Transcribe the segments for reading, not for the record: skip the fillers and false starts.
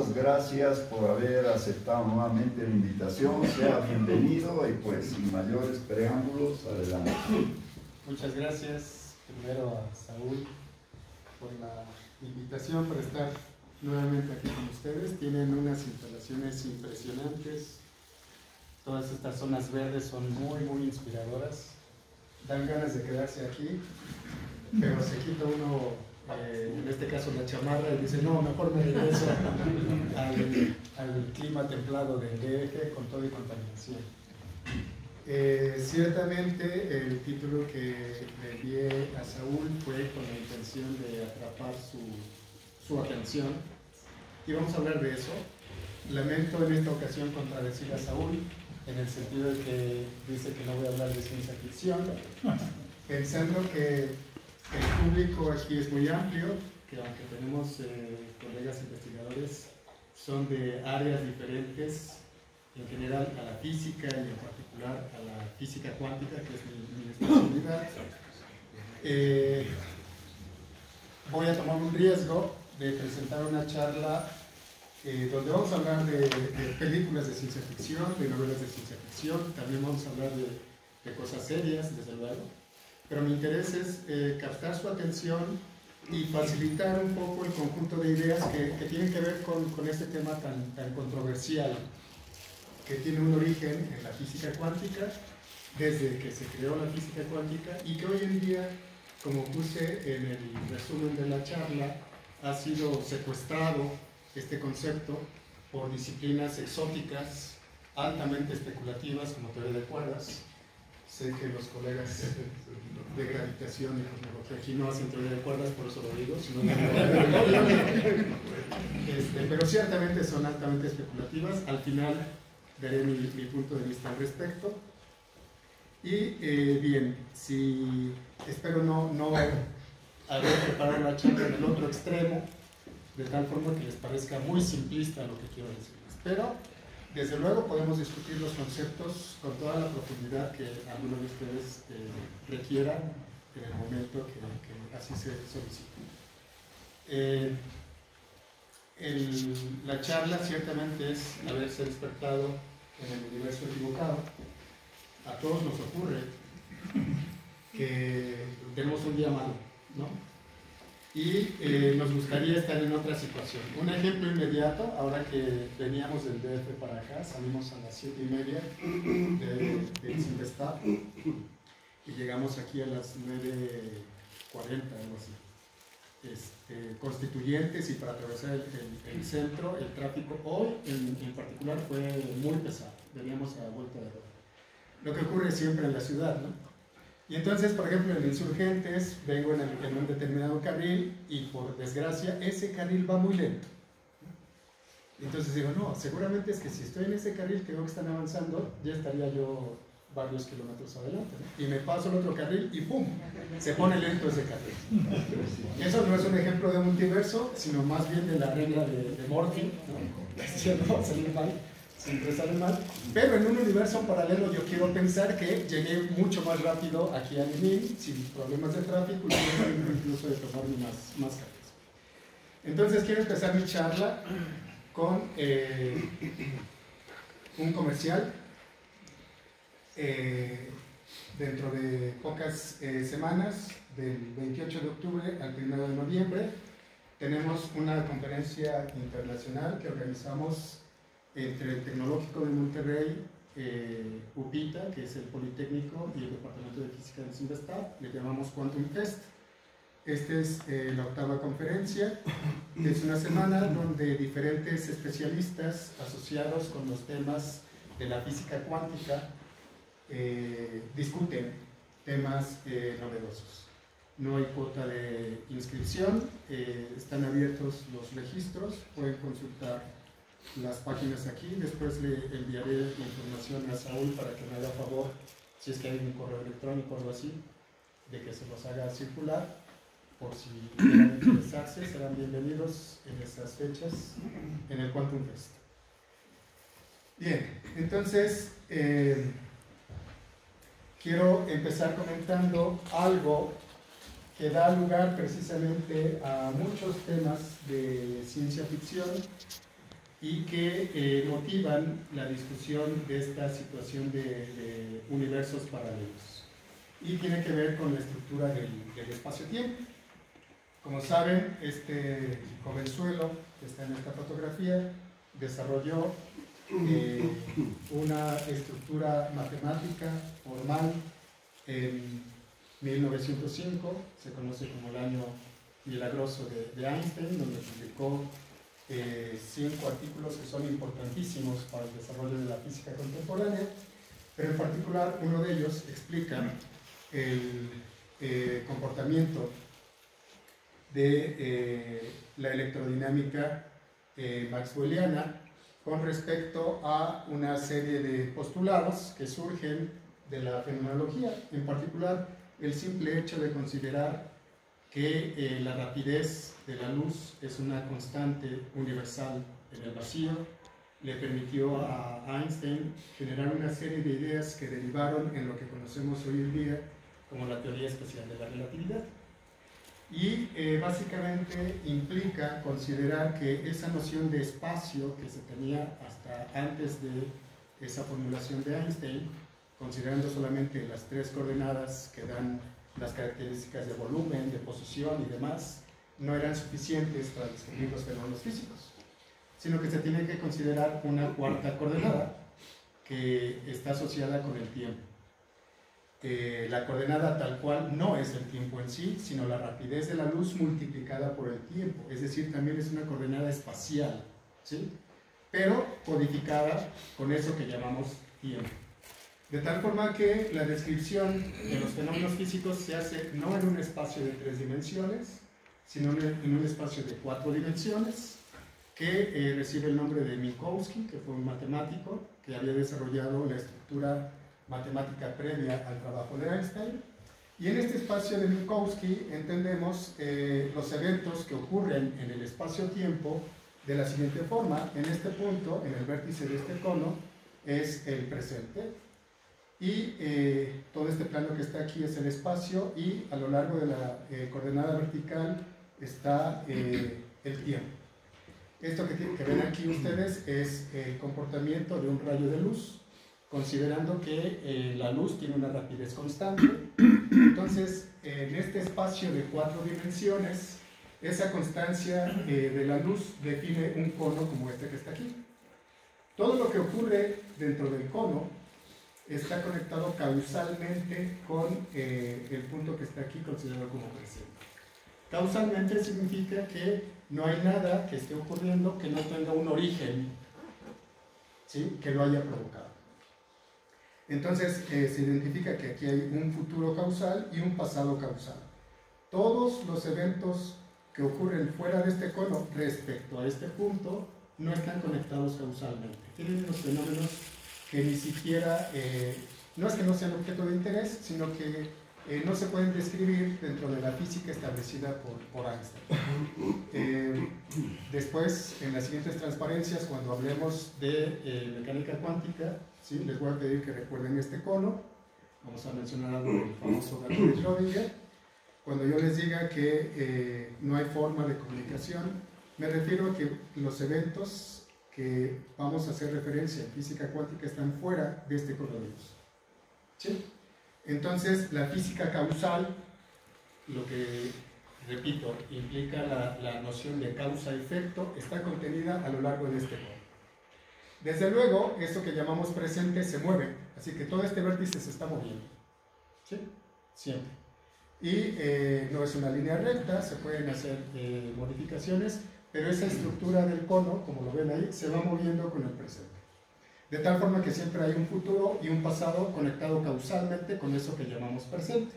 Gracias por haber aceptado nuevamente la invitación, sea bienvenido y pues sin mayores preámbulos, adelante. Muchas gracias primero a Saúl por la invitación para estar nuevamente aquí con ustedes. Tienen unas instalaciones impresionantes, todas estas zonas verdes son muy inspiradoras, dan ganas de quedarse aquí, pero se quita uno en este caso la chamarra y dice no, mejor me regreso al clima templado del DF con todo y contaminación. Ciertamente el título que le envié a Saúl fue con la intención de atrapar su atención y vamos a hablar de eso. Lamento en esta ocasión contradecir a Saúl en el sentido de que dice que no voy a hablar de ciencia ficción, pensando que el público aquí es muy amplio, que aunque tenemos colegas investigadores, son de áreas diferentes, en general a la física y en particular a la física cuántica, que es mi especialidad. Voy a tomar un riesgo de presentar una charla donde vamos a hablar de películas de ciencia ficción, de novelas de ciencia ficción, también vamos a hablar de cosas serias, desde luego. Pero mi interés es captar su atención y facilitar un poco el conjunto de ideas que tienen que ver con este tema tan controversial, que tiene un origen en la física cuántica, desde que se creó la física cuántica, y que hoy en día, como puse en el resumen de la charla, ha sido secuestrado este concepto por disciplinas exóticas, altamente especulativas, como teoría de cuerdas. Sé que los colegas de gravitación y cosmología aquí no hacen teoría de cuerdas, por eso lo digo, pero ciertamente son altamente especulativas. Al final daré mi punto de vista al respecto. Y bien, espero no haber preparado la charla en el otro extremo, de tal forma que les parezca muy simplista lo que quiero decirles. Pero desde luego podemos discutir los conceptos con toda la profundidad que alguno de ustedes requiera en el momento que así se solicite. La charla ciertamente es haberse despertado en el universo equivocado. A todos nos ocurre que tenemos un día malo, ¿no? Y nos gustaría estar en otra situación. Un ejemplo inmediato, ahora que veníamos del DF para acá, salimos a las 7:30 del Cinvestav y llegamos aquí a las 9:40, algo así. Constituyentes, y para atravesar el centro, el tráfico hoy en particular fue muy pesado, veníamos a vuelta de rueda. Lo que ocurre siempre en la ciudad, ¿no? Y entonces, por ejemplo, en Insurgentes vengo en un determinado carril y por desgracia ese carril va muy lento. Entonces digo, no, seguramente es que si estoy en ese carril que veo que están avanzando, ya estaría yo varios kilómetros adelante, ¿no? Y me paso al otro carril y ¡pum! Se pone lento ese carril. Eso no es un ejemplo de multiverso, sino más bien de la regla de Morphy, ¿no? ¿Cierto? Salir mal. Siempre sale mal, pero en un universo paralelo yo quiero pensar que llegué mucho más rápido aquí a Limín, sin problemas de tráfico y incluso de tomarme más cafés. Entonces quiero empezar mi charla con un comercial. Dentro de pocas semanas, del 28 de octubre al 1 de noviembre, tenemos una conferencia internacional que organizamos entre el Tecnológico de Monterrey, UPITA, que es el Politécnico, y el Departamento de Física del Cinvestav. Le llamamos Quantum Fest. Esta es la 8ª conferencia. Es una semana donde diferentes especialistas asociados con los temas de la física cuántica discuten temas novedosos. No hay cuota de inscripción, están abiertos los registros, pueden consultar las páginas aquí. Después le enviaré la información a Saúl para que me haga favor, si es que hay un correo electrónico o algo así, de que se los haga circular, por si quieren interesarse. Serán bienvenidos en estas fechas en el Quantum Fest. Bien, entonces quiero empezar comentando algo que da lugar precisamente a muchos temas de ciencia ficción y que motivan la discusión de esta situación de universos paralelos. Y tiene que ver con la estructura del espacio-tiempo. Como saben, este jovenzuelo que está en esta fotografía desarrolló una estructura matemática formal en 1905, se conoce como el año milagroso de Einstein, donde publicó 5 artículos que son importantísimos para el desarrollo de la física contemporánea, pero en particular uno de ellos explica el comportamiento de la electrodinámica maxwelliana con respecto a una serie de postulados que surgen de la fenomenología, en particular el simple hecho de considerar que la rapidez de la luz es una constante universal en el vacío, le permitió a Einstein generar una serie de ideas que derivaron en lo que conocemos hoy en día como la teoría especial de la relatividad. Y básicamente implica considerar que esa noción de espacio que se tenía hasta antes de esa formulación de Einstein, considerando solamente las 3 coordenadas que dan las características de volumen, de posición y demás, no eran suficientes para describir los fenómenos físicos, sino que se tiene que considerar una 4ª coordenada que está asociada con el tiempo. La coordenada tal cual no es el tiempo en sí, sino la rapidez de la luz multiplicada por el tiempo, es decir, también es una coordenada espacial, ¿sí? Pero codificada con eso que llamamos tiempo. De tal forma que la descripción de los fenómenos físicos se hace no en un espacio de 3 dimensiones, sino en un espacio de 4 dimensiones, que recibe el nombre de Minkowski, que fue un matemático que había desarrollado la estructura matemática previa al trabajo de Einstein. Y en este espacio de Minkowski entendemos los eventos que ocurren en el espacio-tiempo de la siguiente forma. En este punto, en el vértice de este cono, es el presente. Y todo este plano que está aquí es el espacio, y a lo largo de la coordenada vertical está el tiempo. Esto que ven aquí ustedes es el comportamiento de un rayo de luz, considerando que la luz tiene una rapidez constante. Entonces, en este espacio de 4 dimensiones, esa constancia de la luz define un cono como este que está aquí. Todo lo que ocurre dentro del cono está conectado causalmente con el punto que está aquí considerado como presente. Causalmente significa que no hay nada que esté ocurriendo que no tenga un origen, ¿sí?, que lo haya provocado. Entonces se identifica que aquí hay un futuro causal y un pasado causal. Todos los eventos que ocurren fuera de este cono respecto a este punto no están conectados causalmente. Tienen unos fenómenos que ni siquiera, no es que no sean objeto de interés, sino que no se pueden describir dentro de la física establecida por Einstein. Después, en las siguientes transparencias, cuando hablemos de mecánica cuántica, ¿sí?, les voy a pedir que recuerden este cono. Vamos a mencionar algo del famoso gato de Schrödinger. Cuando yo les diga que no hay forma de comunicación, me refiero a que los eventos que vamos a hacer referencia en física cuántica están fuera de este cono de luz, ¿sí? Entonces, la física causal, lo que, repito, implica la noción de causa-efecto, está contenida a lo largo de este cono. Desde luego, esto que llamamos presente se mueve, así que todo este vértice se está moviendo, ¿sí?, siempre. Y no es una línea recta, se pueden hacer modificaciones, pero esa estructura del cono, como lo ven ahí, se va moviendo con el presente. De tal forma que siempre hay un futuro y un pasado conectado causalmente con eso que llamamos presente.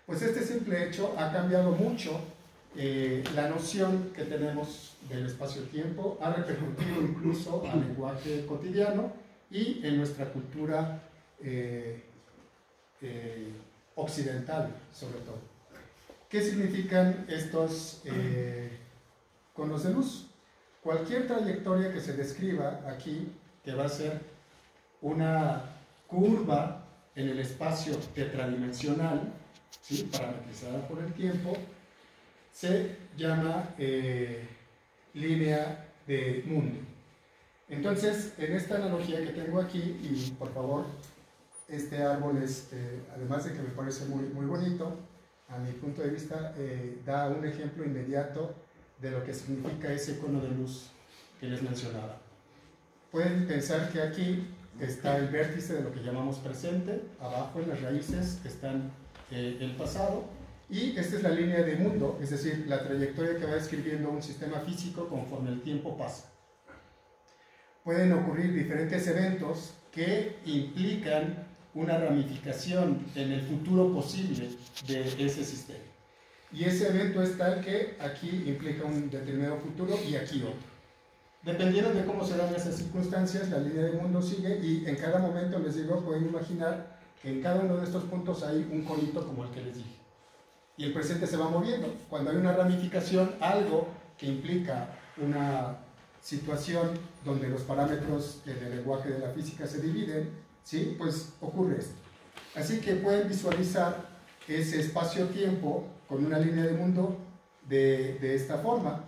Pues este simple hecho ha cambiado mucho la noción que tenemos del espacio-tiempo, ha repercutido incluso al lenguaje cotidiano y en nuestra cultura occidental, sobre todo. ¿Qué significan estos conos de luz? Cualquier trayectoria que se describa aquí, que va a ser una curva en el espacio tetradimensional, ¿sí?, parametrizada por el tiempo, se llama línea de mundo. Entonces, en esta analogía que tengo aquí, y por favor, este árbol es, además de que me parece muy, muy bonito, a mi punto de vista, da un ejemplo inmediato de lo que significa ese cono de luz que les mencionaba. Pueden pensar que aquí está el vértice de lo que llamamos presente, abajo en las raíces están el pasado, y esta es la línea de mundo, es decir, la trayectoria que va describiendo un sistema físico conforme el tiempo pasa. Pueden ocurrir diferentes eventos que implican una ramificación en el futuro posible de ese sistema. Y ese evento es tal que aquí implica un determinado futuro y aquí otro. Dependiendo de cómo se dan esas circunstancias, la línea de mundo sigue y en cada momento, les digo, pueden imaginar que en cada uno de estos puntos hay un conito como el que les dije. Y el presente se va moviendo. Cuando hay una ramificación, algo que implica una situación donde los parámetros del lenguaje de la física se dividen, ¿sí? Pues ocurre esto. Así que pueden visualizar ese espacio-tiempo con una línea de mundo de esta forma.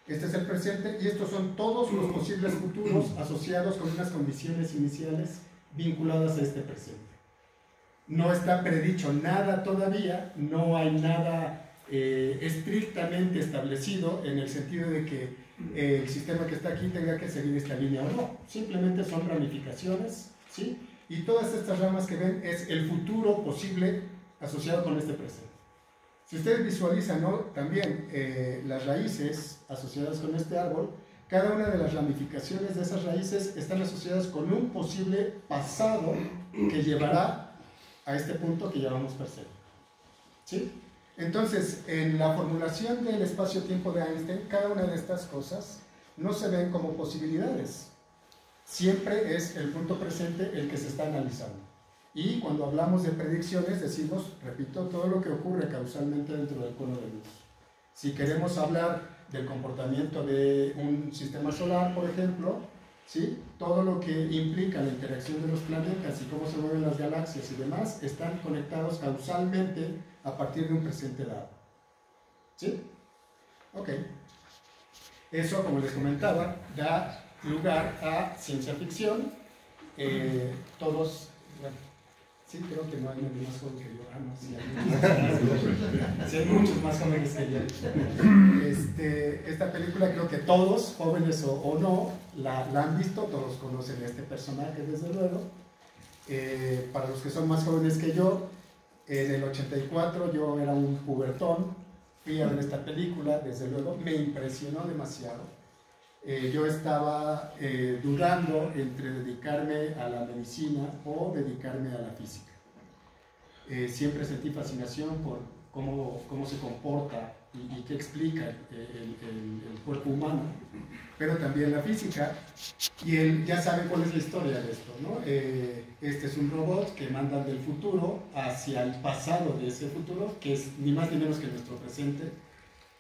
Este es el presente y estos son todos los posibles futuros asociados con unas condiciones iniciales vinculadas a este presente. No está predicho nada todavía, no hay nada estrictamente establecido en el sentido de que el sistema que está aquí tenga que seguir esta línea o no. Simplemente son ramificaciones, ¿sí? Y todas estas ramas que ven es el futuro posible asociado con este presente. Si ustedes visualizan, ¿no? También las raíces asociadas con este árbol, cada una de las ramificaciones de esas raíces están asociadas con un posible pasado que llevará a este punto que llamamos presente. ¿Sí? Entonces, en la formulación del espacio-tiempo de Einstein, cada una de estas cosas no se ven como posibilidades. Siempre es el punto presente el que se está analizando. Y cuando hablamos de predicciones decimos, repito, todo lo que ocurre causalmente dentro del cono de luz. Si queremos hablar del comportamiento de un sistema solar, por ejemplo, ¿sí? Todo lo que implica la interacción de los planetas y cómo se mueven las galaxias y demás están conectados causalmente a partir de un presente dado. ¿Sí? Ok. Eso, como les comentaba, da lugar a ciencia ficción. Todos... Bueno, sí, creo que no hay nadie más joven que yo. Ah, no, sí, hay muchos más jóvenes que yo. Esta película creo que todos, jóvenes o no, la han visto, todos conocen a este personaje, desde luego. Para los que son más jóvenes que yo, en el 84 yo era un pubertón, fui a ver esta película, desde luego, me impresionó demasiado. Yo estaba dudando entre dedicarme a la medicina o dedicarme a la física. Siempre sentí fascinación por cómo se comporta y qué explica el cuerpo humano, pero también la física. Y ya saben cuál es la historia de esto, ¿no? Este es un robot que mandan del futuro hacia el pasado de ese futuro, que es ni más ni menos que nuestro presente.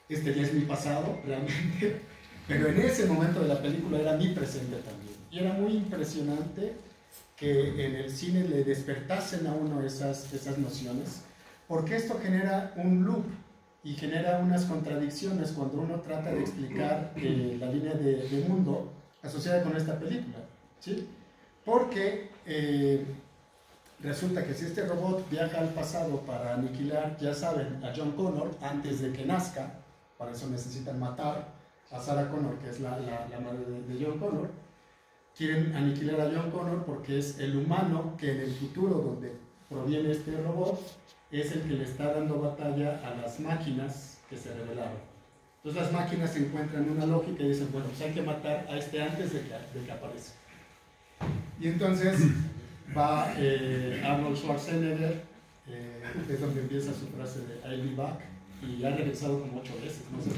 Este ya es mi pasado, realmente. Pero en ese momento de la película era mi presente también. Y era muy impresionante que en el cine le despertasen a uno esas nociones, porque esto genera un loop y genera unas contradicciones cuando uno trata de explicar la línea de mundo asociada con esta película, ¿sí? Porque resulta que si este robot viaja al pasado para aniquilar, ya saben, a John Connor antes de que nazca, para eso necesitan matar a Sarah Connor, que es la madre de John Connor. Quieren aniquilar a John Connor porque es el humano que en el futuro, donde proviene este robot, es el que le está dando batalla a las máquinas que se rebelaron. Entonces las máquinas encuentran una lógica y dicen, bueno, pues hay que matar a este antes de que aparezca. Y entonces va Arnold Schwarzenegger, es donde empieza su frase de I'll be back, y ha regresado como 8 veces, no sé.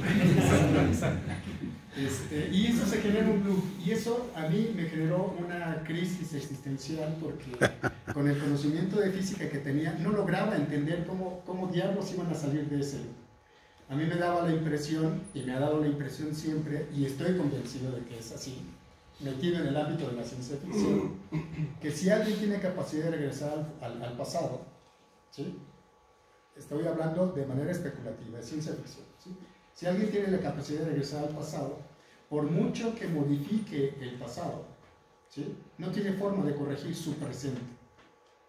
Y eso se genera un loop, y eso a mí me generó una crisis existencial, porque con el conocimiento de física que tenía, no lograba entender cómo diablos iban a salir de ese loop. A mí me daba la impresión, y me ha dado la impresión siempre, y estoy convencido de que es así, metido en el ámbito de la ciencia ficción, que si alguien tiene capacidad de regresar al pasado, ¿sí? Estoy hablando de manera especulativa, de ciencia ficción, ¿sí? Si alguien tiene la capacidad de regresar al pasado, por mucho que modifique el pasado, ¿sí?, no tiene forma de corregir su presente,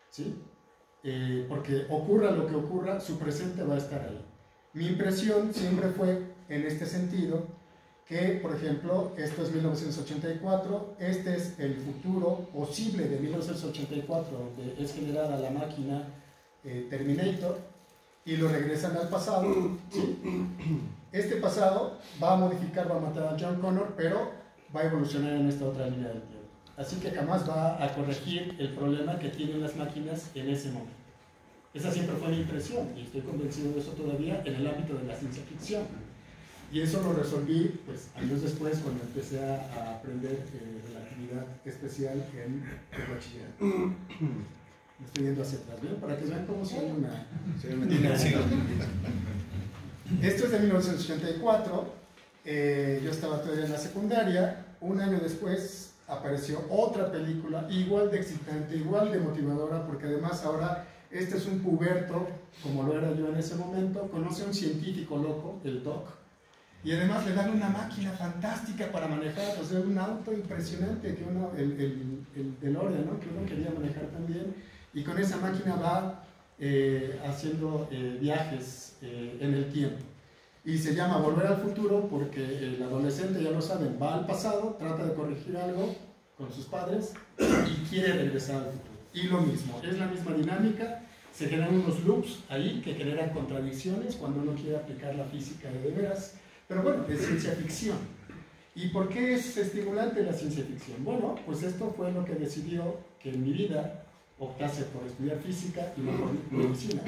¿sí? Porque ocurra lo que ocurra, su presente va a estar ahí. Mi impresión siempre fue, en este sentido, que, por ejemplo, esto es 1984, este es el futuro posible de 1984, donde es generada la máquina Terminator, y lo regresan al pasado, ¿sí? Este pasado va a modificar, va a matar a John Connor, pero va a evolucionar en esta otra línea del tiempo. Así que jamás va a corregir el problema que tienen las máquinas en ese momento. Esa siempre fue mi impresión, y estoy convencido de eso todavía en el ámbito de la ciencia ficción. Y eso lo resolví, pues, años después, cuando empecé a aprender relatividad especial en el bachillerato. Me estoy yendo hacia atrás, ¿bien? Para que vean cómo soy una... Esto es de 1984, yo estaba todavía en la secundaria. Un año después apareció otra película igual de excitante, igual de motivadora, porque además ahora este es un puberto, como lo era yo en ese momento, conoce a un científico loco, el Doc, y además le dan una máquina fantástica para manejar, o sea, un auto impresionante, que uno, el DeLorean, ¿no?, que uno quería manejar también, y con esa máquina va haciendo viajes en el tiempo. Y se llama Volver al Futuro porque el adolescente, ya lo saben, va al pasado, trata de corregir algo con sus padres y quiere regresar al futuro. Y lo mismo, es la misma dinámica, se generan unos loops ahí que generan contradicciones cuando uno quiere aplicar la física de veras, pero bueno, es ciencia ficción. ¿Y por qué es estimulante la ciencia ficción? Bueno, pues esto fue lo que decidió que en mi vida optase por estudiar física y no por medicina.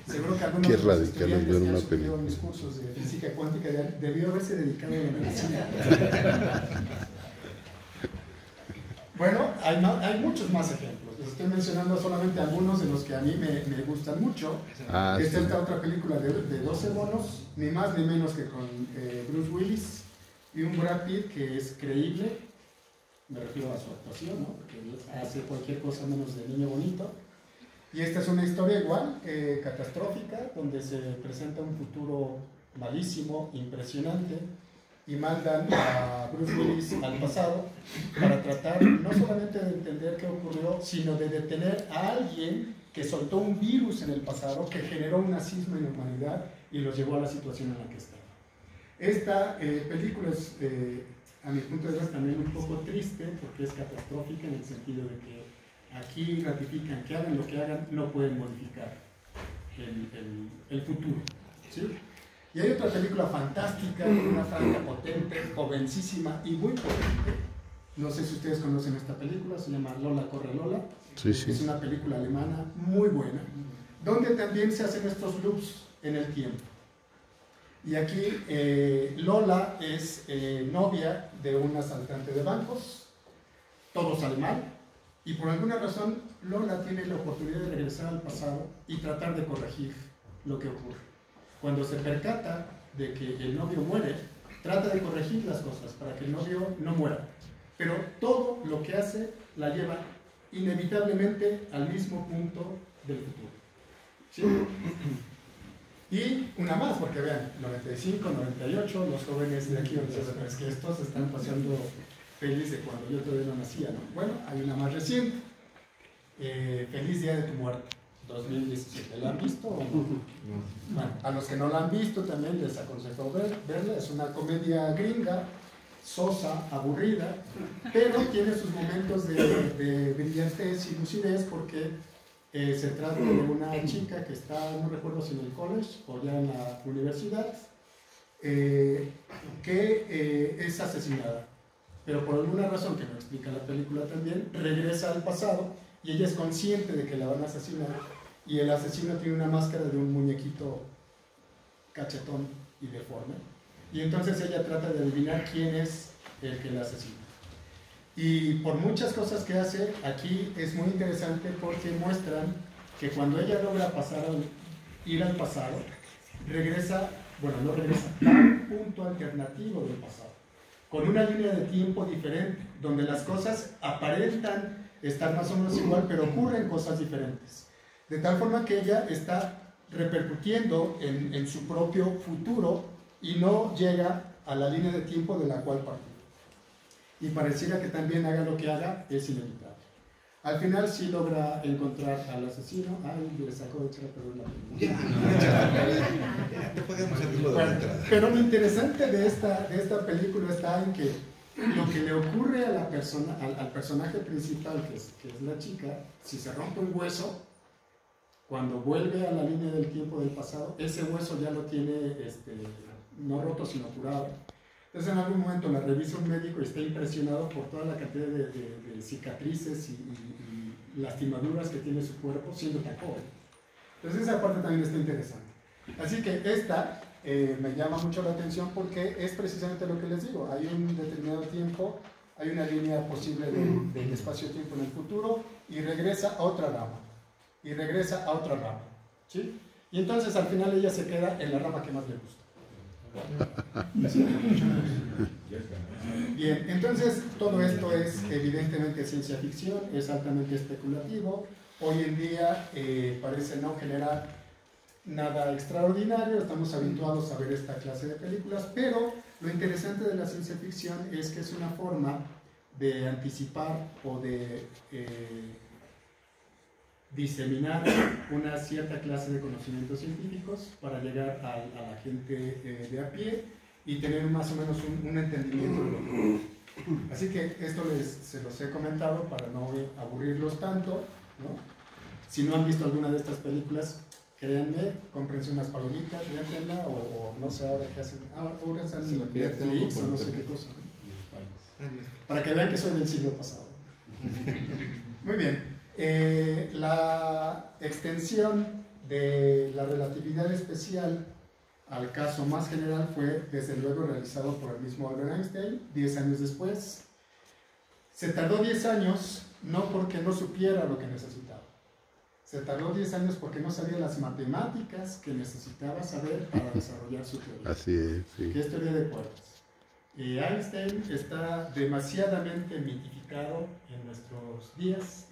Seguro que algunos de los estudiantes que han sufrido mis cursos de física cuántica debió haberse dedicado a la medicina. Bueno, hay muchos más ejemplos. Les estoy mencionando solamente algunos de los que a mí me gustan mucho. Esta otra película de 12 monos, ni más ni menos que con Bruce Willis y un Brad Pitt que es creíble. Me refiero a su actuación, ¿no?, porque hace cualquier cosa menos de niño bonito. Y esta es una historia igual, catastrófica, donde se presenta un futuro malísimo, impresionante, y mandan a Bruce Willis al pasado para tratar no solamente de entender qué ocurrió, sino de detener a alguien que soltó un virus en el pasado que generó una cisma en la humanidad y los llevó a la situación en la que estaba. Esta película es... a mi punto de vista también un poco triste porque es catastrófica en el sentido de que aquí ratifican que hagan lo que hagan, no pueden modificar el futuro, ¿sí? Y hay otra película fantástica, una franca potente, jovencísima y muy potente. No sé si ustedes conocen esta película, se llama Lola corre Lola. Sí, sí. Es una película alemana muy buena, donde también se hacen estos loops en el tiempo. Y aquí Lola es novia de un asaltante de bancos, todo sale mal, y por alguna razón Lola tiene la oportunidad de regresar al pasado y tratar de corregir lo que ocurre. Cuando se percata de que el novio muere, trata de corregir las cosas para que el novio no muera, pero todo lo que hace la lleva inevitablemente al mismo punto del futuro, ¿sí? Y una más, porque vean, 95, 98, los jóvenes de aquí, es que estos están pasando feliz de cuando yo todavía no nacía, ¿no? Bueno, hay una más reciente, Feliz Día de tu Muerte, 2017. ¿La han visto o no? Bueno, a los que no la han visto también les aconsejo verla, es una comedia gringa, sosa, aburrida, pero tiene sus momentos de brillantez y lucidez porque se trata de una chica que está, no recuerdo si en el college o ya en la universidad, que es asesinada, pero por alguna razón que no explica la película también, regresa al pasado y ella es consciente de que la van a asesinar y el asesino tiene una máscara de un muñequito cachetón y deforme, y entonces ella trata de adivinar quién es el que la asesina. Y por muchas cosas que hace, aquí es muy interesante porque muestran que cuando ella logra ir al pasado, regresa, bueno, no regresa, a un punto alternativo del pasado, con una línea de tiempo diferente, donde las cosas aparentan estar más o menos igual, pero ocurren cosas diferentes. De tal forma que ella está repercutiendo en su propio futuro y no llega a la línea de tiempo de la cual partió. Y pareciera que también haga lo que haga, es inevitable. Al final sí logra encontrar al asesino. Ay, le sacó de echar a perder la película. Bueno, pero lo interesante de esta película está en que lo que le ocurre a la persona, al personaje principal, que es la chica, si se rompe un hueso, cuando vuelve a la línea del tiempo del pasado, ese hueso ya lo tiene no roto, sino curado. Entonces en algún momento la revisa un médico y está impresionado por toda la cantidad de cicatrices y lastimaduras que tiene su cuerpo siendo tan joven. Entonces esa parte también está interesante. Así que esta me llama mucho la atención porque es precisamente lo que les digo. Hay un determinado tiempo, hay una línea posible del espacio-tiempo en el futuro y regresa a otra rama. Y regresa a otra rama. ¿Sí? Y entonces al final ella se queda en la rama que más le gusta. Bien, entonces todo esto es evidentemente ciencia ficción, es altamente especulativo. Hoy en día parece no generar nada extraordinario, estamos habituados a ver esta clase de películas, pero lo interesante de la ciencia ficción es que es una forma de anticipar o de diseminar una cierta clase de conocimientos científicos para llegar a la gente de a pie y tener más o menos un entendimiento de lo que. Así que esto se los he comentado para no aburrirlos tanto, ¿no? Si no han visto alguna de estas películas, créanme, cómprense unas palomitas, véanla, o no sé ahora qué hacen. Ahora están en Netflix o no sé qué cosa. Para que vean que soy del siglo pasado. Muy bien. La extensión de la relatividad especial al caso más general fue desde luego realizado por el mismo Albert Einstein 10 años después. Se tardó 10 años no porque no supiera lo que necesitaba, se tardó 10 años porque no sabía las matemáticas que necesitaba saber para desarrollar su teoría. Así es, sí. Que es teoría de cuerdas. Einstein está demasiadamente mitificado en nuestros días.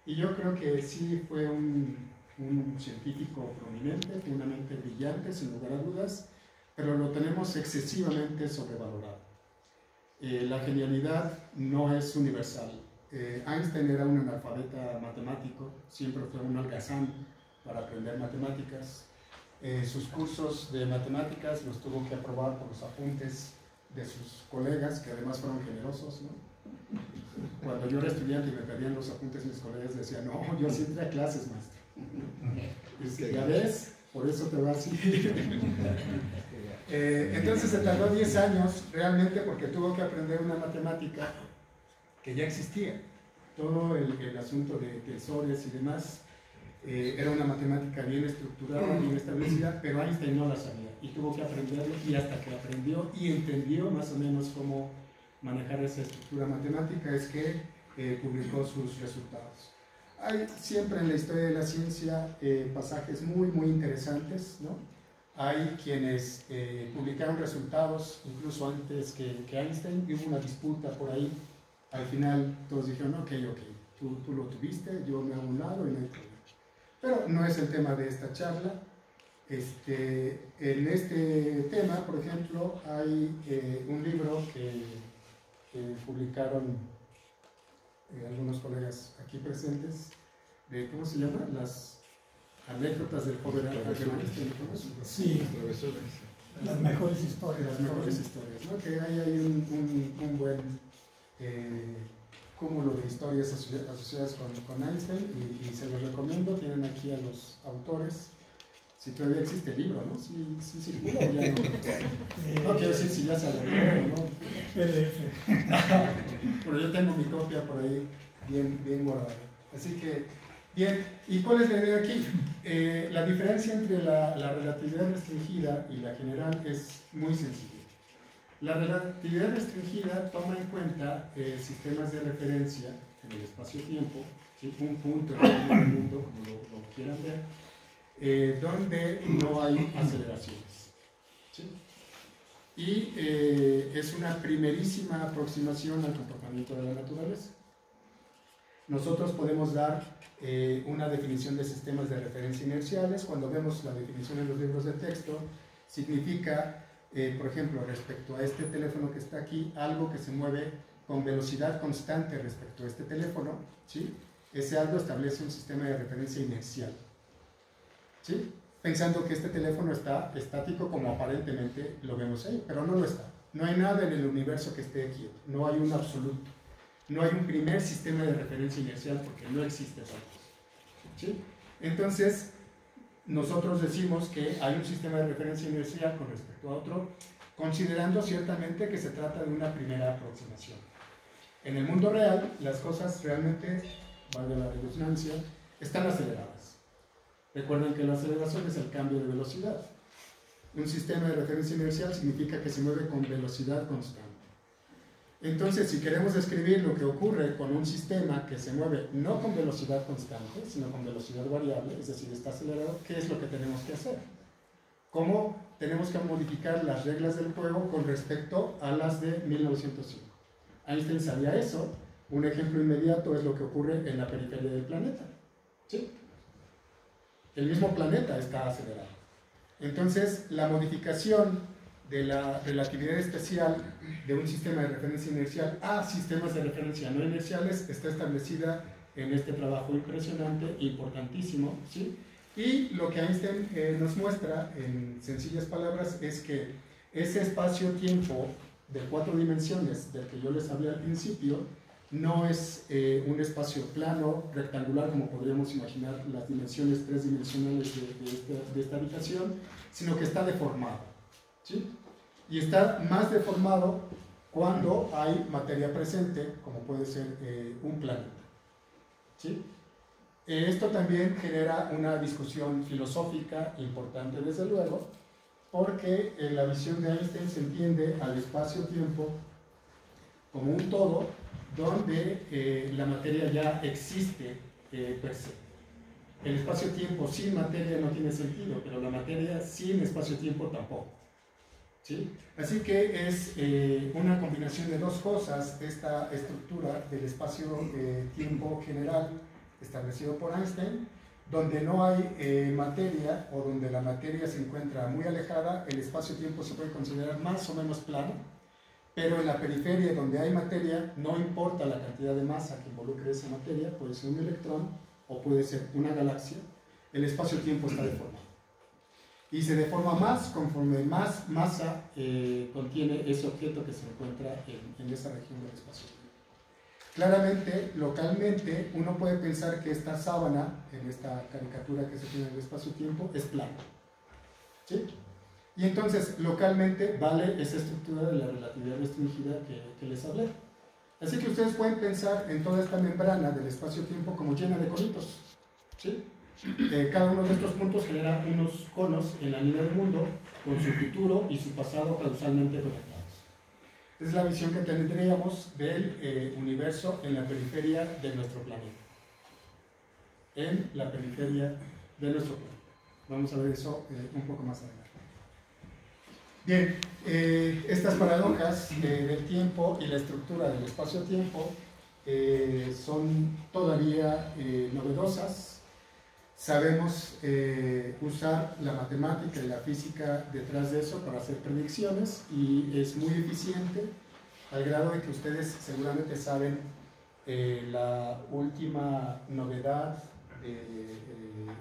Y yo creo que sí fue un científico prominente, una mente brillante, sin lugar a dudas, pero lo tenemos excesivamente sobrevalorado. La genialidad no es universal. Einstein era un analfabeta matemático, siempre fue un holgazán para aprender matemáticas. Sus cursos de matemáticas los tuvo que aprobar por los apuntes de sus colegas, que además fueron generosos, ¿no? Cuando yo era estudiante y me pedían los apuntes, mis colegas decían, no, yo sí entré a clases, maestro. Ya ves, por eso te va así. Entonces se tardó 10 años realmente porque tuvo que aprender una matemática que ya existía. Todo el asunto de tensores y demás era una matemática bien estructurada, bien establecida, pero Einstein no la sabía y tuvo que aprenderlo, y hasta que aprendió y entendió más o menos cómo manejar esa estructura matemática es que publicó sus resultados. Hay siempre en la historia de la ciencia pasajes muy interesantes, ¿no? Hay quienes publicaron resultados incluso antes que Einstein, y hubo una disputa por ahí. Al final todos dijeron, ok, tú lo tuviste, yo me hago un lado y no hay problema. Pero no es el tema de esta charla. En este tema, por ejemplo, hay un libro que publicaron algunos colegas aquí presentes, de, ¿cómo se llama? Las anécdotas del joven Einstein. Sí, las mejores historias. Las mejores historias, ¿no? Que hay un buen cúmulo de historias asociadas con Einstein, y se los recomiendo. Tienen aquí a los autores. Si todavía existe el libro, ¿no? Sí circula o ya no. No quiero decir si ya se agotó, ¿no? Pero yo tengo mi copia por ahí bien guardada. Así que, bien, ¿y cuál es la idea aquí? La diferencia entre la relatividad restringida y la general es muy sencilla. La relatividad restringida toma en cuenta sistemas de referencia en el espacio-tiempo, ¿sí? Un punto en el mundo, como lo quieran ver, donde no hay aceleraciones, ¿sí? Y es una primerísima aproximación al comportamiento de la naturaleza. Nosotros podemos dar una definición de sistemas de referencia inerciales. Cuando vemos la definición en los libros de texto, significa por ejemplo, respecto a este teléfono que está aquí, algo que se mueve con velocidad constante respecto a este teléfono, ¿sí? Ese algo establece un sistema de referencia inercial, ¿sí? Pensando que este teléfono está estático como aparentemente lo vemos ahí, pero no lo está. No hay nada en el universo que esté quieto, no hay un absoluto, no hay un primer sistema de referencia inercial porque no existe tal cosa, ¿sí? Entonces, nosotros decimos que hay un sistema de referencia inercial con respecto a otro, considerando ciertamente que se trata de una primera aproximación. En el mundo real, las cosas realmente, valga la redundancia, están aceleradas. Recuerden que la aceleración es el cambio de velocidad. Un sistema de referencia inercial significa que se mueve con velocidad constante. Entonces, si queremos describir lo que ocurre con un sistema que se mueve no con velocidad constante, sino con velocidad variable, es decir, está acelerado, ¿qué es lo que tenemos que hacer? ¿Cómo tenemos que modificar las reglas del juego con respecto a las de 1905? Einstein sabía eso. Un ejemplo inmediato es lo que ocurre en la periferia del planeta, ¿sí? El mismo planeta está acelerado. Entonces, la modificación de la relatividad especial de un sistema de referencia inercial a sistemas de referencia no inerciales está establecida en este trabajo impresionante, importantísimo, ¿sí? Y lo que Einstein nos muestra en sencillas palabras es que ese espacio-tiempo de 4 dimensiones del que yo les hablé al principio no es un espacio plano, rectangular, como podríamos imaginar las dimensiones tridimensionales de esta habitación, sino que está deformado, ¿sí? Y está más deformado cuando hay materia presente, como puede ser un planeta, ¿sí? Esto también genera una discusión filosófica importante, desde luego, porque en la visión de Einstein se entiende al espacio-tiempo como un todo donde la materia ya existe per se. El espacio-tiempo sin materia no tiene sentido, pero la materia sin espacio-tiempo tampoco, ¿sí? Así que es una combinación de dos cosas, esta estructura del espacio-tiempo general establecido por Einstein, donde no hay materia o donde la materia se encuentra muy alejada, el espacio-tiempo se puede considerar más o menos plano, pero en la periferia donde hay materia, no importa la cantidad de masa que involucre esa materia, puede ser un electrón o puede ser una galaxia, el espacio-tiempo está deformado. Y se deforma más conforme más masa contiene ese objeto que se encuentra en esa región del espacio-tiempo. Claramente, localmente, uno puede pensar que esta sábana, en esta caricatura que se tiene en el espacio-tiempo, es plana, ¿sí? Y entonces, localmente, vale esa estructura de la relatividad restringida que les hablé. Así que ustedes pueden pensar en toda esta membrana del espacio-tiempo como llena de conitos, ¿sí? Cada uno de estos puntos genera unos conos en la línea del mundo con su futuro y su pasado causalmente conectados. Es la visión que tendríamos del universo en la periferia de nuestro planeta. En la periferia de nuestro planeta. Vamos a ver eso un poco más adelante. Bien, estas paradojas del tiempo y la estructura del espacio-tiempo son todavía novedosas. Sabemos usar la matemática y la física detrás de eso para hacer predicciones y es muy eficiente al grado de que ustedes seguramente saben la última novedad de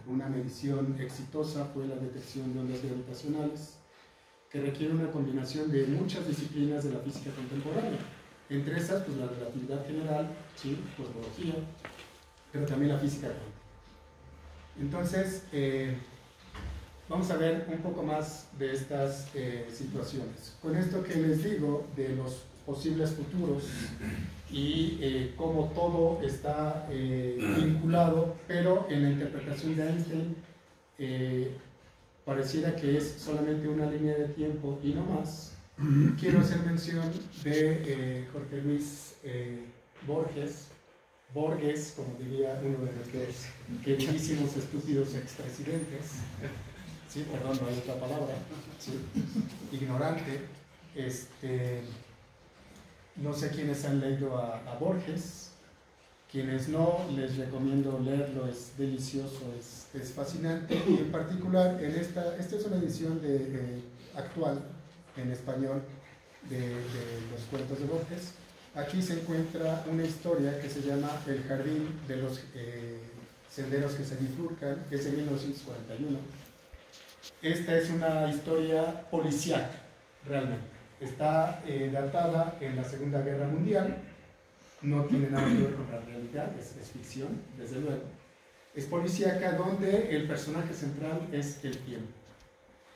una medición exitosa fue la detección de ondas gravitacionales, que requiere una combinación de muchas disciplinas de la física contemporánea, entre esas pues la relatividad general, ¿sí? Cosmología, pero también la física cuántica. Entonces, vamos a ver un poco más de estas situaciones. Con esto que les digo de los posibles futuros y cómo todo está vinculado, pero en la interpretación de Einstein pareciera que es solamente una línea de tiempo y no más, quiero hacer mención de Jorge Luis Borges, como diría uno de nuestros queridísimos estúpidos expresidentes, sí, perdón, no hay otra palabra, sí, ignorante. No sé quiénes han leído a Borges, quienes no, les recomiendo leerlo, es delicioso, es fascinante, y en particular, esta es una edición actual en español de los cuentos de Borges. Aquí se encuentra una historia que se llama El jardín de los senderos que se bifurcan, que es de 1941. Esta es una historia policíaca, realmente. Está datada en la Segunda Guerra Mundial, no tiene nada que ver con la realidad, es ficción, desde luego. Es policíaca donde el personaje central es el tiempo.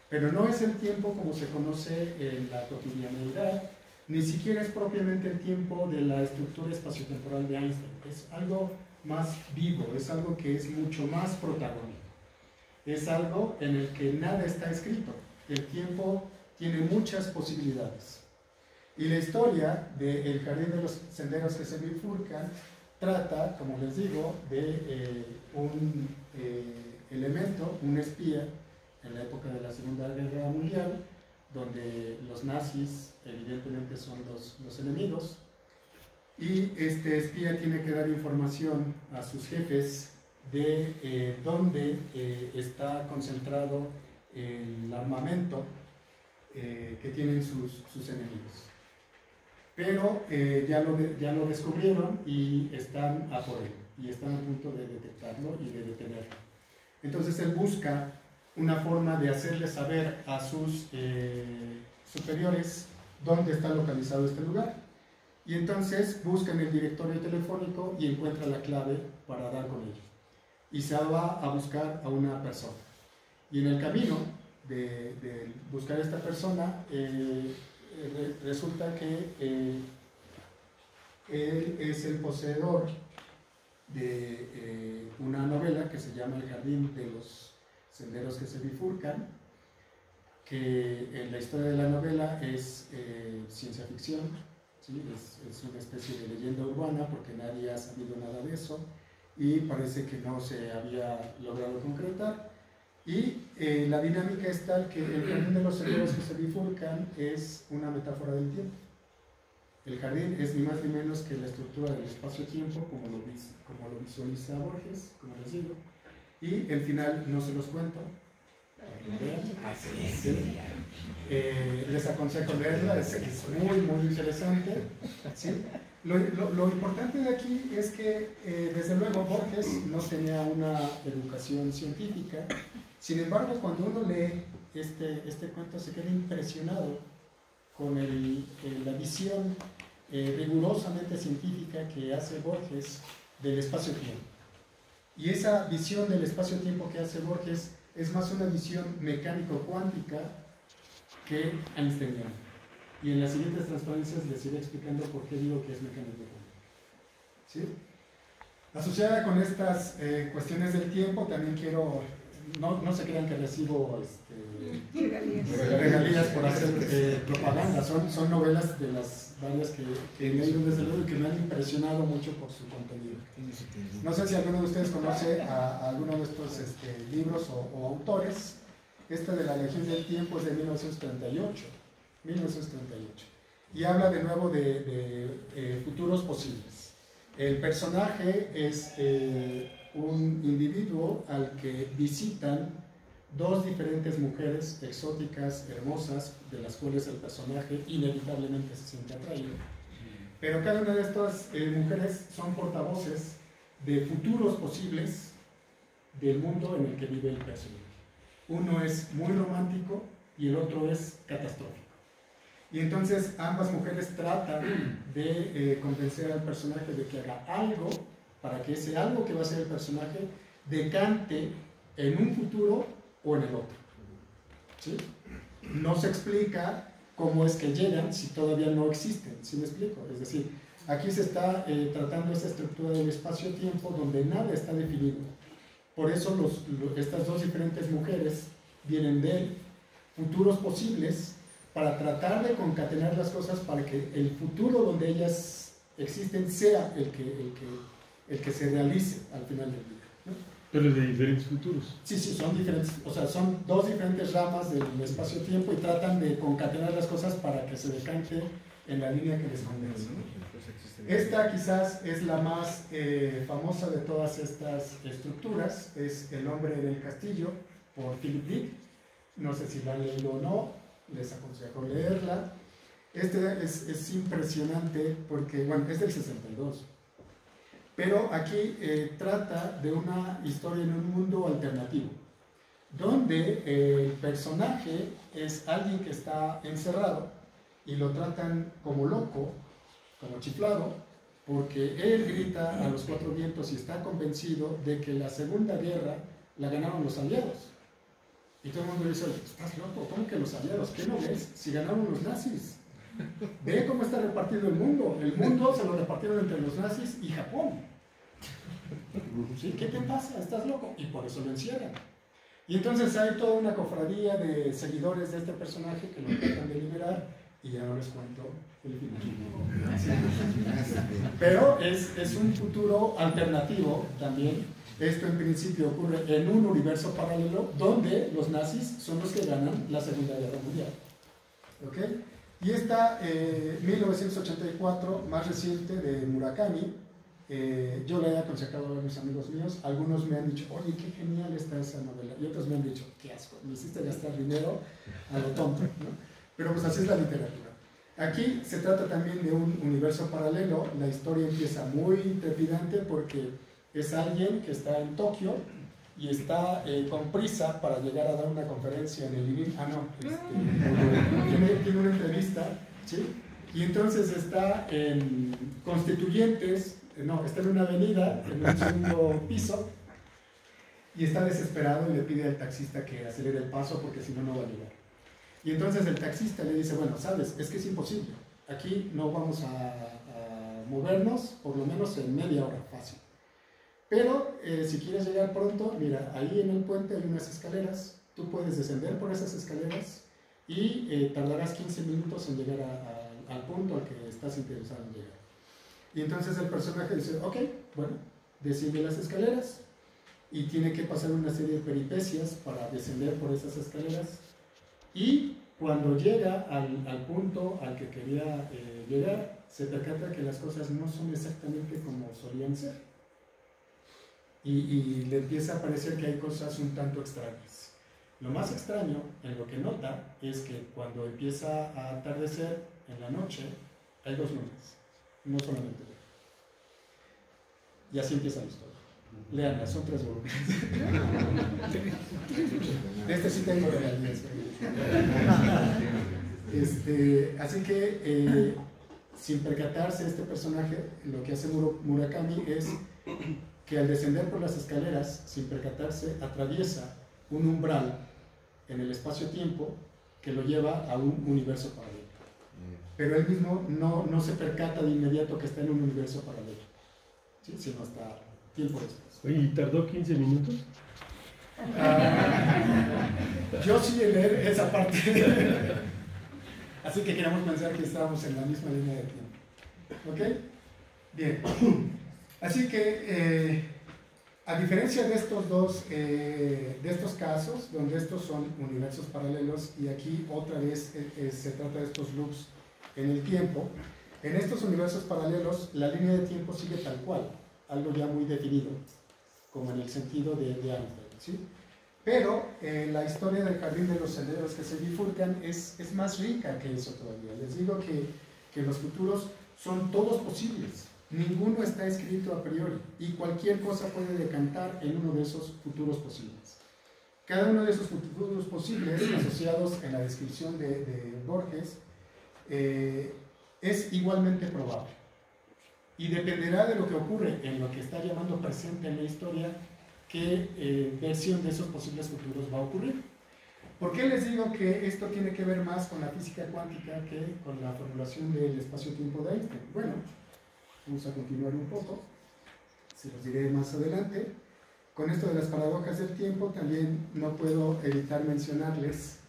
Pero no es el tiempo como se conoce en la cotidianeidad, ni siquiera es propiamente el tiempo de la estructura espaciotemporal de Einstein. Es algo más vivo, es algo que es mucho más protagónico. Es algo en el que nada está escrito. El tiempo tiene muchas posibilidades. Y la historia de El jardín de los senderos que se bifurcan trata, como les digo, de un elemento, un espía, en la época de la Segunda Guerra Mundial, donde los nazis evidentemente son los enemigos, y este espía tiene que dar información a sus jefes de dónde está concentrado el armamento que tienen sus enemigos. Pero ya lo descubrieron y están a por él, y están a punto de detectarlo y de detenerlo. Entonces él busca una forma de hacerle saber a sus superiores dónde está localizado este lugar. Y entonces busca en el directorio telefónico y encuentra la clave para dar con ellos. Y se va a buscar a una persona. Y en el camino de buscar a esta persona, resulta que él es el poseedor de una novela que se llama El jardín de los senderos que se bifurcan, que en la historia de la novela es ciencia ficción, ¿sí? Es una especie de leyenda urbana porque nadie ha sabido nada de eso y parece que no se había logrado concretar. Y la dinámica es tal que el jardín de los senderos que se bifurcan es una metáfora del tiempo. El jardín es ni más ni menos que la estructura del espacio-tiempo, como lo visualiza Borges, como les digo. Y el final no se los cuento. Les aconsejo leerla, es muy, muy interesante. ¿Sí? Lo importante de aquí es que, desde luego, Borges no tenía una educación científica. Sin embargo, cuando uno lee este cuento, se queda impresionado con la visión rigurosamente científica que hace Borges del espacio-tiempo. Y esa visión del espacio-tiempo que hace Borges es más una visión mecánico-cuántica que einsteiniana. Y en las siguientes transparencias les iré explicando por qué digo que es mecánico-cuántica. ¿Sí? Asociada con estas cuestiones del tiempo, también quiero, no se crean que recibo regalías por hacer propaganda, son novelas de las varias que he leído desde luego y que me han impresionado mucho por su contenido. No sé si alguno de ustedes conoce a alguno de estos libros o autores. Esta de La Legión del Tiempo es de 1938, y habla de nuevo de futuros posibles. El personaje es un individuo al que visitan dos diferentes mujeres exóticas, hermosas, de las cuales el personaje inevitablemente se siente atraído. Pero cada una de estas mujeres son portavoces de futuros posibles del mundo en el que vive el personaje. Uno es muy romántico y el otro es catastrófico. Y entonces ambas mujeres tratan de convencer al personaje de que haga algo para que ese algo que va a ser el personaje decante en un futuro o en el otro. ¿Sí? No se explica cómo es que llegan si todavía no existen. ¿Sí me explico? Es decir, aquí se está tratando esta estructura del espacio-tiempo donde nada está definido. Por eso estas dos diferentes mujeres vienen de futuros posibles para tratar de concatenar las cosas para que el futuro donde ellas existen sea el que se realice al final del día, ¿no? Pero de diferentes futuros. Sí, son diferentes, o sea, son dos diferentes ramas del espacio-tiempo y tratan de concatenar las cosas para que se decante en la línea que les convence, ¿no? Esta quizás es la más famosa de todas estas estructuras, es El hombre del castillo, por Philip Dick. No sé si la han leído o no. les aconsejo leerla. Este es impresionante porque, bueno, es del 62, pero aquí trata de una historia en un mundo alternativo, donde el personaje es alguien que está encerrado y lo tratan como loco, como chiflado, porque él grita a los cuatro vientos y está convencido de que la Segunda Guerra la ganaron los aliados. Y todo el mundo dice, estás loco, ¿cómo que los aliados? ¿Qué no ves? Si ganaron los nazis. Ve cómo está repartido el mundo. El mundo se lo repartieron entre los nazis y Japón. ¿Sí? ¿Qué te pasa? ¿Estás loco? Y por eso lo encierran. Y entonces hay toda una cofradía de seguidores de este personaje que lo tratan de liberar, y ya no les cuento el final. Pero es un futuro alternativo también. Esto en principio ocurre en un universo paralelo donde los nazis son los que ganan la Segunda Guerra Mundial. ¿Ok? Y esta 1984, más reciente, de Murakami, yo le he aconsejado a mis amigos míos. Algunos me han dicho, oye, qué genial está esa novela, y otros me han dicho, qué asco, me hiciste gastar dinero a lo tonto, ¿no? Pero pues así es la literatura. Aquí se trata también de un universo paralelo. La historia empieza muy trepidante porque es alguien que está en Tokio y está con prisa para llegar a dar una conferencia en el INIM. Tiene una entrevista, ¿sí? Y entonces está en Constituyentes, está en una avenida, en un segundo piso, y está desesperado y le pide al taxista que acelere el paso porque si no, no va a llegar. Y entonces el taxista le dice, bueno, sabes, es que es imposible, aquí no vamos a movernos por lo menos en media hora, fácil. Pero si quieres llegar pronto, mira, ahí en el puente hay unas escaleras, tú puedes descender por esas escaleras y tardarás 15 minutos en llegar al punto al que estás interesado en llegar. Y entonces el personaje dice, ok, bueno, desciende las escaleras y tiene que pasar una serie de peripecias para descender por esas escaleras. Y cuando llega al punto al que quería llegar, se percata que las cosas no son exactamente como solían ser. Y le empieza a parecer que hay cosas un tanto extrañas. Lo más extraño en lo que nota es que cuando empieza a atardecer en la noche, hay dos lunas, no solamente una. Y así empieza la historia. Leanla, son 3 volúmenes. Este sí tengo regalías. Así que, sin percatarse este personaje, lo que hace Murakami es que al descender por las escaleras, sin percatarse, atraviesa un umbral en el espacio-tiempo que lo lleva a un universo paralelo. Pero él mismo no se percata de inmediato que está en un universo paralelo, ¿sí? Sino hasta tiempo después. Oye, ¿y tardó 15 minutos? Yo sí en leer esa parte. Así que queremos pensar que estábamos en la misma línea de tiempo. ¿Ok? Bien. Así que, a diferencia de estos casos, donde estos son universos paralelos, y aquí otra vez se trata de estos loops en el tiempo, en estos universos paralelos la línea de tiempo sigue tal cual, algo ya muy definido, como en el sentido de Einstein, ¿sí? Pero la historia del jardín de los senderos que se bifurcan es más rica que eso todavía. Les digo que los futuros son todos posibles. Ninguno está escrito a priori y cualquier cosa puede decantar en uno de esos futuros posibles. Cada uno de esos futuros posibles, asociados en la descripción de Borges, es igualmente probable. Y dependerá de lo que ocurre en lo que está llamando presente en la historia, qué versión de esos posibles futuros va a ocurrir. ¿Por qué les digo que esto tiene que ver más con la física cuántica que con la formulación del espacio-tiempo de Einstein? Bueno, vamos a continuar un poco, se los diré más adelante. Con esto de las paradojas del tiempo también no puedo evitar mencionarles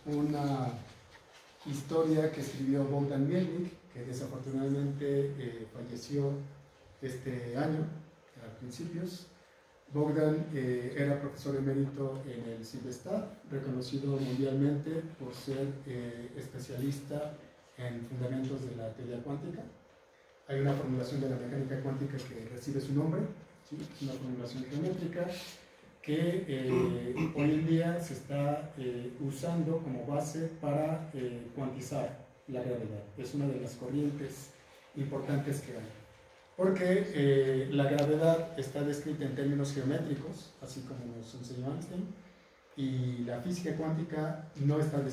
una historia que escribió Bogdan Mielnik, que desafortunadamente falleció este año, a principios. Bogdan era profesor emérito en el CIVESTAD, reconocido mundialmente por ser especialista en fundamentos de la teoría cuántica. Hay una formulación de la mecánica cuántica que recibe su nombre, ¿sí? Es una formulación geométrica. que hoy en día se está usando como base para cuantizar la gravedad. Es una de las corrientes importantes que hay. Porque la gravedad está descrita en términos geométricos, así como nos enseñó Einstein, y la física cuántica no está descrita